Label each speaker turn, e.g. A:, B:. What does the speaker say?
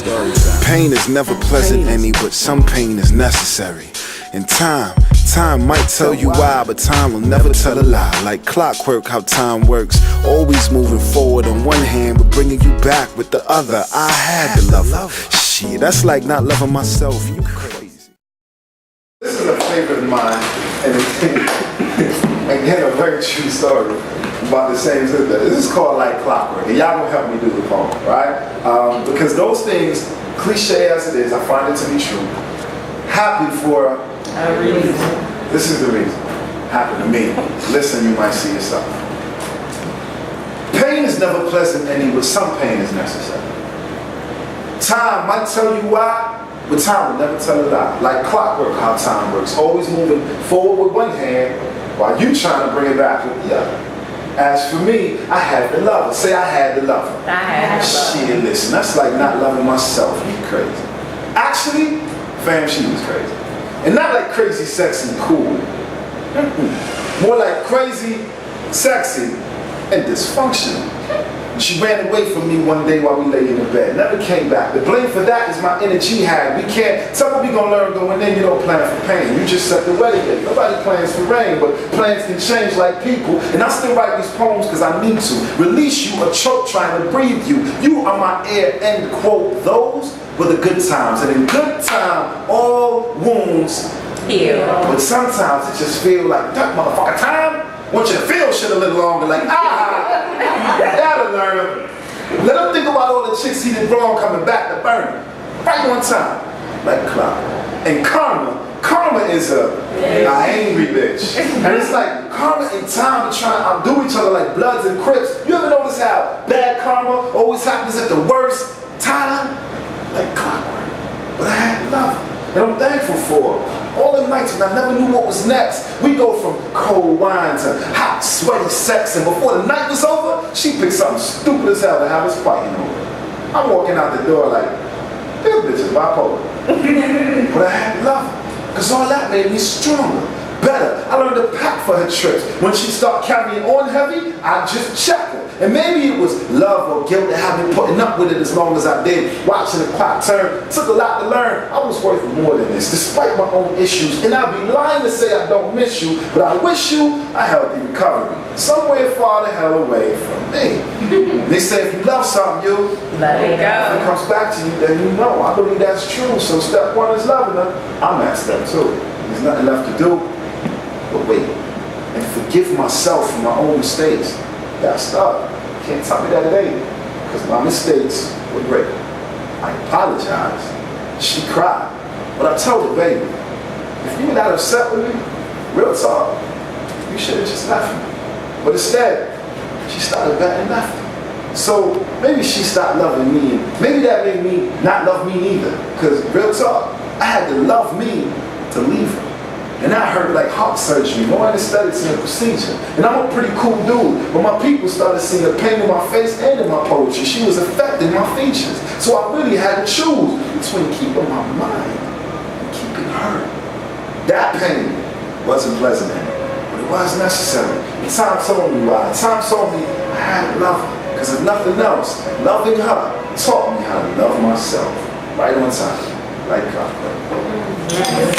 A: Pain is never pleasant any, but some pain is necessary. And time might tell you why, but time will never tell a lie. Like clockwork, how time works, always moving forward on one hand, but bringing you back with the other. I had to love her. Shit, that's like not loving myself. You crazy.
B: This is a favorite of mine, and again, a very true story about the same thing. This is called Like Clockwork, and y'all gonna help me do the poem, right? Because those things, cliche as it is, I find it to be true. Happy for a reason. This is the reason. Happened to me. Listen, you might see yourself. Pain is never pleasant any, but some pain is necessary. Time might tell you why, but time will never tell a lie. Like clockwork, how time works. Always moving forward with one hand, while you trying to bring it back with the other. As for me, I had to love her. Say I had to love her.
C: I had to love her.
B: Shit, listen, that's like not loving myself. You crazy. Actually, fam, she was crazy. And not like crazy, sexy, cool. More like crazy, sexy, and dysfunctional. She ran away from me one day while we lay in the bed. Never came back. The blame for that is my inner jihad. We can't, tell what we gonna learn going in, you don't plan for pain. You just set the wedding date. Nobody plans for rain, but plans can change like people. And I still write these poems because I need to. Release you, a choke trying to breathe you. You are my air, end quote. Those were the good times. And in good time, all wounds heal. But sometimes it just feels like, that motherfucker time. Want you to feel shit a little longer, like, that'll learn him. Let him think about all the chicks he did wrong coming back to burn him. Right one time, like clock. And karma is a angry bitch. And it's like karma and time to try to outdo each other like Bloods and Crips. You ever notice how bad karma always happens at the worst time? Like clockwork. But I had love her. And I'm thankful for her. All the nights when I never knew what was next. We go from cold wine to hot, sweaty sex, and before the night was over, she picked something stupid as hell to have us fighting over. I'm walking out the door like, this bitch is bipolar. But I had to love her, because all that made me stronger, better. I learned to pack for her trips. When she started carrying on heavy, I just checked her. And maybe it was love or guilt that had me putting up with it as long as I did. Watching the clock turn, took a lot to learn. I was worth more than this, despite my own issues. And I'd be lying to say I don't miss you, but I wish you a healthy recovery. Somewhere far the hell away from me. They say if you love something, you
C: let it go.
B: If it comes back to you, then you know. I believe that's true. So step one is loving her. I'm at step two. There's nothing left to do but wait and forgive myself for my own mistakes. Got stuck. Can't tell me that it ain't, because my mistakes were great. I apologized. She cried. But I told her, baby, if you were not upset with me, real talk, you should have just left me. But instead, she started betting left me. So maybe she stopped loving me, and maybe that made me not love me neither. Because real talk, I had to love me to leave her. And that hurt like heart surgery, more anesthetics in the procedure. And I'm a pretty cool dude, but my people started seeing the pain in my face and in my poetry. She was affecting my features. So I really had to choose between keeping my mind and keeping her. That pain wasn't pleasant, but it was necessary. And time told me why. Time told me I had to love her. Because if nothing else, loving her taught me how to love myself. Right on time, like clockwork.